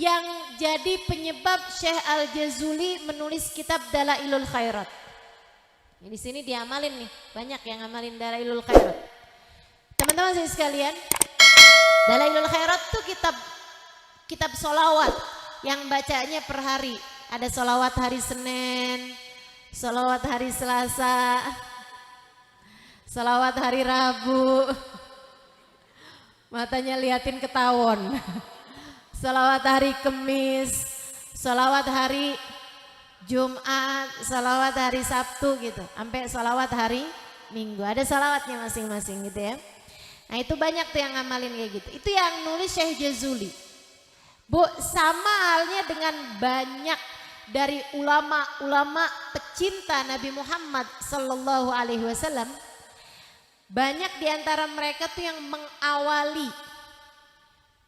yang jadi penyebab Syekh Al-Jazuli menulis kitab Dalailul Khairat. Di sini diamalin nih, banyak yang ngamalin Dalailul Khairat. Teman-teman saya sekalian, Dalailul Khairat tuh kitab solawat yang bacanya per hari. Ada solawat hari Senin, solawat hari Selasa, solawat hari Rabu. Matanya liatin ke tawon. Solawat hari Kemis, solawat hari Jumat, solawat hari Sabtu gitu. Sampai solawat hari Minggu. Ada solawatnya masing-masing gitu ya. Nah itu banyak tuh yang ngamalin kayak gitu. Itu yang nulis Syekh Jazuli. Bu, sama halnya dengan banyak dari ulama-ulama pecinta Nabi Muhammad Sallallahu Alaihi Wasallam. Banyak diantara mereka tuh yang mengawali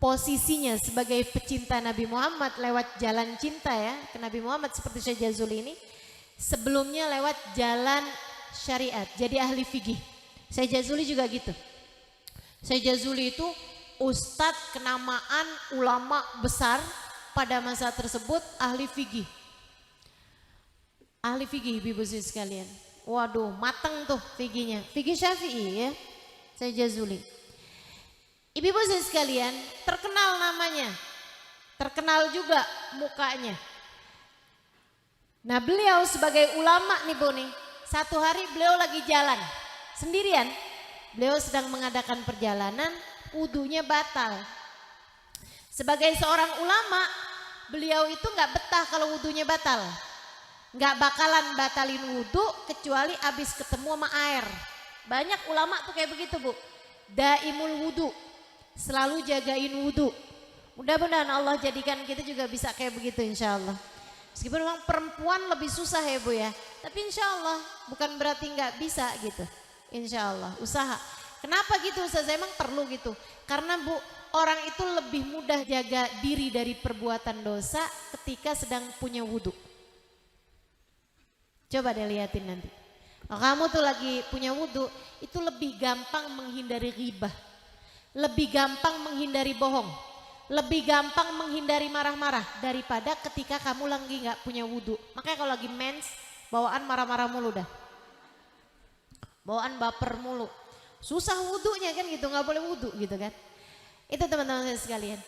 posisinya sebagai pecinta Nabi Muhammad lewat jalan cinta ya ke Nabi Muhammad seperti Syekh Jazuli ini. Sebelumnya lewat jalan syariat, jadi ahli fikih. Syekh Jazuli juga gitu. Syekh Jazuli itu ustadz kenamaan ulama besar pada masa tersebut, ahli fikih. Ahli fikih ibu-ibu sekalian. Waduh, mateng tuh fikihnya. Fikih Syafi'i ya. Syekh Jazuli. Ibu-ibu sekalian, terkenal namanya. Terkenal juga mukanya. Nah, beliau sebagai ulama nih Bu nih, satu hari beliau lagi jalan sendirian. Beliau sedang mengadakan perjalanan, wudunya batal. Sebagai seorang ulama, beliau itu nggak betah kalau wudunya batal. Nggak bakalan batalin wudu kecuali abis ketemu sama air. Banyak ulama tuh kayak begitu Bu. Daimul wudu, selalu jagain wudu. Mudah-mudahan Allah jadikan kita juga bisa kayak begitu insya Allah. Meskipun memang perempuan lebih susah ya Bu ya. Tapi insya Allah bukan berarti nggak bisa gitu. Insya Allah usaha. Kenapa gitu Ustaz? Emang perlu gitu. Karena Bu, orang itu lebih mudah jaga diri dari perbuatan dosa ketika sedang punya wudu. Coba deh liatin nanti. Kalau kamu tuh lagi punya wudu, itu lebih gampang menghindari ghibah. Lebih gampang menghindari bohong. Lebih gampang menghindari marah-marah daripada ketika kamu lagi nggak punya wudu. Makanya kalau lagi mens, bawaan marah-marah mulu dah. Bawaan baper mulu. Susah wudunya kan gitu, nggak boleh wudu gitu kan. Itu teman-teman saya sekalian.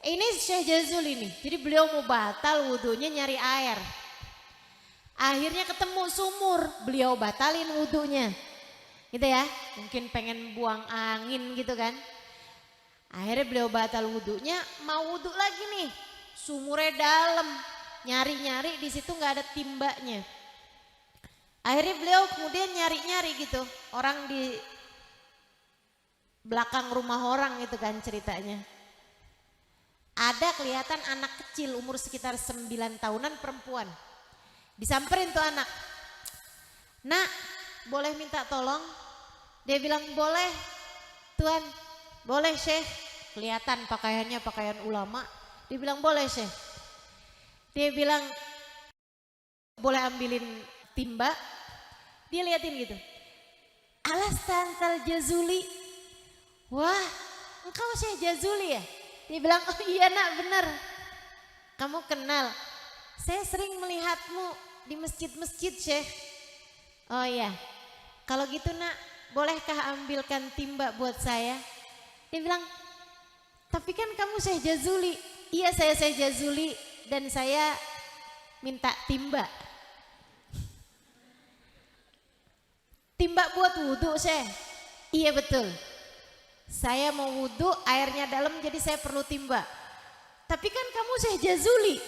Ini Syekh Jazuli nih, jadi beliau mau batal wudunya nyari air. Akhirnya ketemu sumur, beliau batalin wudunya. Gitu ya, mungkin pengen buang angin gitu kan. Akhirnya beliau batal wudunya, mau wudu lagi nih. Sumurnya dalam, nyari-nyari di situ nggak ada timbanya. Akhirnya beliau kemudian nyari-nyari gitu, orang di belakang rumah orang itu kan ceritanya. Ada kelihatan anak kecil umur sekitar 9 tahunan perempuan. Disamperin tuh anak. Nak, boleh minta tolong? Dia bilang boleh Tuan, boleh Syekh. Kelihatan pakaiannya pakaian ulama. Dia bilang boleh Syekh. Dia bilang boleh ambilin timba. Dia liatin gitu. Alastantal Jazuli. Wah, engkau Syekh Jazuli ya? Dia bilang, oh iya nak benar. Kamu kenal. Saya sering melihatmu di masjid-masjid Syekh. Oh iya, kalau gitu nak, bolehkah ambilkan timba buat saya? Dia bilang, tapi kan kamu Syekh Jazuli. Iya saya Syekh Jazuli dan saya minta timba. Timba buat wudhu Syekh? Iya betul. Saya mau wudhu, airnya dalam jadi saya perlu timba. Tapi kan kamu Syekh Jazuli.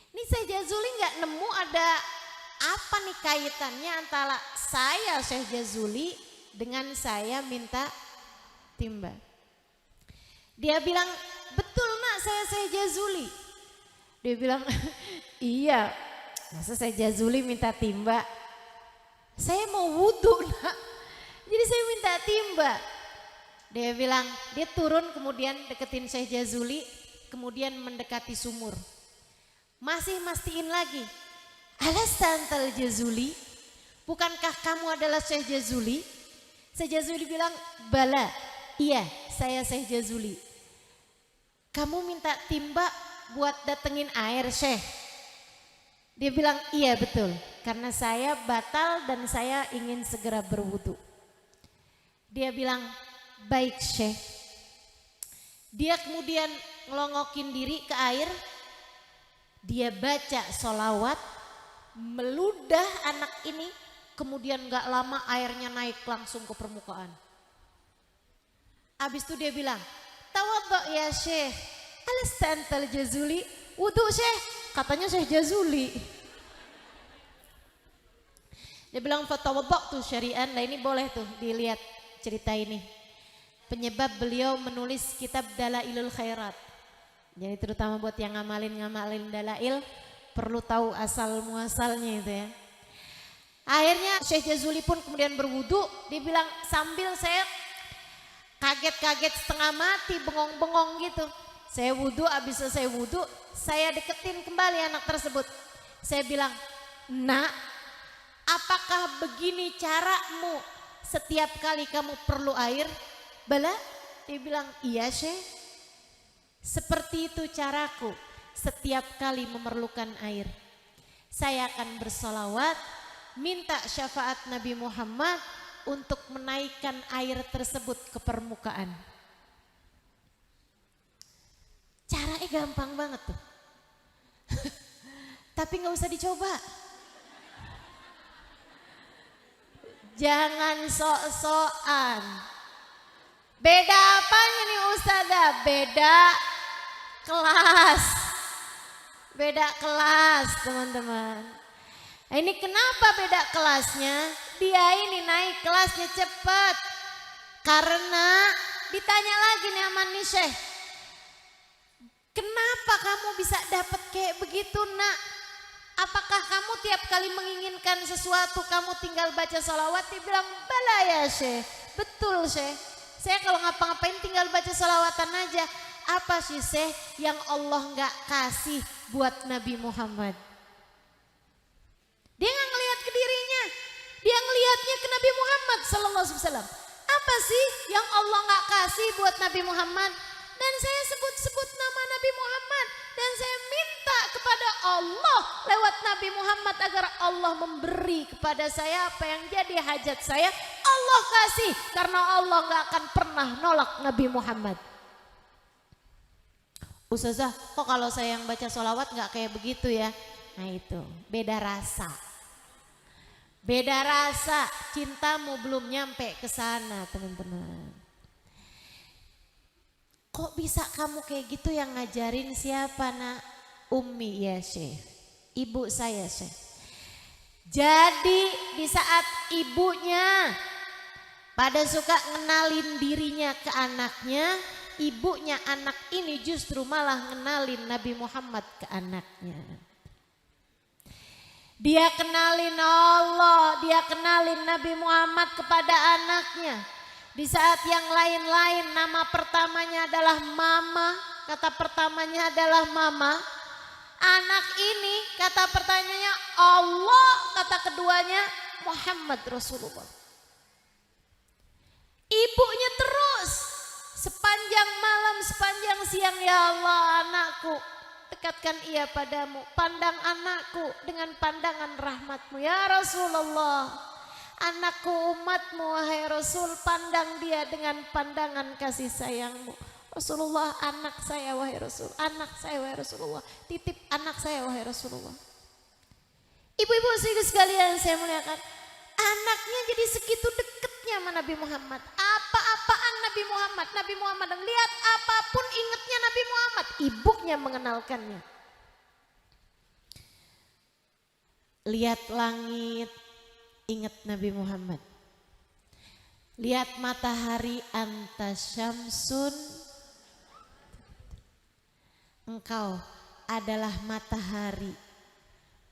Ini Syekh Jazuli nggak nemu ada apa nih kaitannya antara saya Syekh Jazuli dengan saya minta timba. Dia bilang, betul nak saya Syekh Jazuli. Dia bilang, iya masa Syekh Jazuli minta timba. Saya mau wudhu nak, jadi saya minta timba. Dia bilang, dia turun kemudian deketin Syekh Jazuli, kemudian mendekati sumur. Masih mastiin lagi, Alastantal Jazuli, bukankah kamu adalah Syekh Jazuli? Syekh Jazuli bilang, bala, iya saya Syekh Jazuli. kamu minta timba buat datengin air Syekh? Dia bilang iya betul, karena saya batal dan saya ingin segera berwudu. Dia bilang baik Syekh. Dia kemudian ngelongokin diri ke air, dia baca sholawat, meludah anak ini, kemudian gak lama airnya naik langsung ke permukaan. Habis itu dia bilang, tawaddo ya Syekh, alastantal Jazuli, wudu Syekh, katanya Syekh Jazuli. Dia bilang fatawaddo tuh syari'an, lah ini boleh tuh dilihat cerita ini. Penyebab beliau menulis kitab Dalailul Khairat. Jadi terutama buat yang ngamalin dalail, perlu tahu asal muasalnya itu ya. Akhirnya Syekh Jazuli pun kemudian berwudu, dia bilang sambil saya kaget-kaget setengah mati, bengong-bengong gitu. Saya wudu, habis selesai wudu, saya deketin kembali anak tersebut. Saya bilang, nak, apakah begini caramu setiap kali kamu perlu air? Bala? Dia bilang, iya Syekh. Seperti itu caraku setiap kali memerlukan air. Saya akan bersolawat, minta syafaat Nabi Muhammad untuk menaikkan air tersebut ke permukaan. Caranya gampang banget tuh. Tapi gak usah dicoba. Jangan sok-sokan. Beda apanya nih Ustazah? Beda kelas. Beda kelas teman-teman. Nah, ini kenapa beda kelasnya? Dia ini naik kelasnya cepat. Karena ditanya lagi nih sama nih Syekh, kenapa kamu bisa dapat kayak begitu nak? Apakah kamu tiap kali menginginkan sesuatu kamu tinggal baca sholawat? Dia bilang bala ya Syekh. Betul Syekh. Saya kalau ngapa-ngapain tinggal baca sholawatan aja. Apa sih Syekh yang Allah gak kasih buat Nabi Muhammad? Dia gak ngelihat ke dirinya, dia ngelihatnya ke Nabi Muhammad sallallahu alaihi wasallam. Apa sih yang Allah gak kasih buat Nabi Muhammad? Dan saya sebut-sebut nama Nabi Muhammad, dan saya minta kepada Allah lewat Nabi Muhammad agar Allah memberi kepada saya apa yang jadi hajat saya. Allah kasih, karena Allah gak akan pernah nolak Nabi Muhammad. Ustazah, kok kalau saya yang baca sholawat gak kayak begitu ya? Nah itu, beda rasa. Beda rasa, cintamu belum nyampe ke sana teman-teman. Kok bisa kamu kayak gitu, yang ngajarin siapa nak? Ummi ya Syekh, ibu saya Syekh. Jadi di saat ibunya pada suka ngenalin dirinya ke anaknya, ibunya anak ini justru malah ngenalin Nabi Muhammad ke anaknya. Dia kenalin Allah, dia kenalin Nabi Muhammad kepada anaknya. Di saat yang lain-lain nama pertamanya adalah mama, kata pertamanya adalah mama. Anak ini kata pertamanya Allah, kata keduanya Muhammad Rasulullah. Ibunya terus sepanjang malam, sepanjang siang, ya Allah anakku, dekatkan ia padamu, pandang anakku dengan pandangan rahmatmu ya Rasulullah. Anakku umatmu wahai Rasul, pandang dia dengan pandangan kasih sayangmu. Rasulullah, anak saya wahai Rasul, anak saya wahai Rasulullah, titip anak saya wahai Rasulullah. Ibu-ibu sekalian saya muliakan, anaknya jadi segitu dekatnya sama Nabi Muhammad. Apa-apaan Nabi Muhammad, Nabi Muhammad, dan lihat apapun ingatnya Nabi Muhammad, ibunya mengenalkannya. Lihat langit, ingat Nabi Muhammad. Lihat matahari, anta syamsun, engkau adalah matahari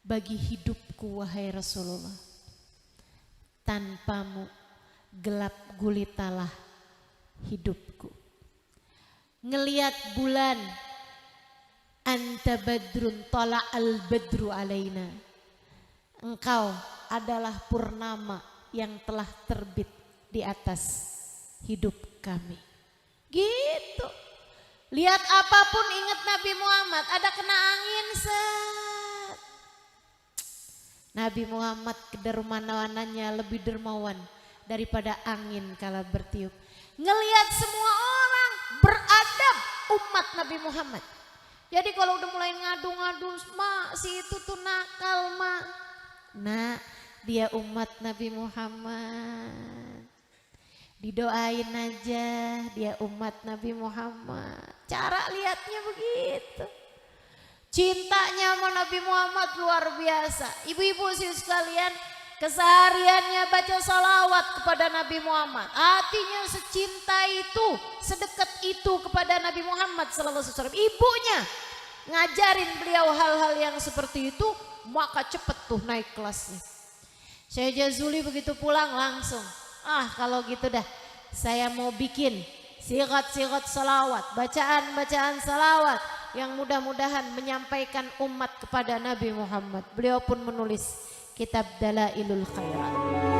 bagi hidupku wahai Rasulullah. Tanpamu gelap gulitalah hidupku. Ngeliat bulan, anta badrun tala al badru alaina, engkau adalah purnama yang telah terbit di atas hidup kami. Gitu. Lihat apapun ingat Nabi Muhammad, ada kena angin set. Nabi Muhammad kedermawanannya lebih dermawan daripada angin kala bertiup. Ngelihat semua orang beradab umat Nabi Muhammad. Jadi kalau udah mulai ngadu-ngadu, mak si itu tuh nakal mak. Nah, dia umat Nabi Muhammad. Didoain aja, dia umat Nabi Muhammad. Cara lihatnya begitu. Cintanya sama Nabi Muhammad luar biasa. Ibu-ibu sekalian, kesehariannya baca salawat kepada Nabi Muhammad. Hatinya secinta itu, sedekat itu kepada Nabi Muhammad SAW. Ibunya ngajarin beliau hal-hal yang seperti itu, maka cepet tuh naik kelasnya. Syekh Jazuli begitu pulang langsung, kalau gitu dah saya mau bikin sigat-sigat salawat, bacaan-bacaan salawat yang mudah-mudahan menyampaikan umat kepada Nabi Muhammad. Beliau pun menulis kitab Dalailul Khairat.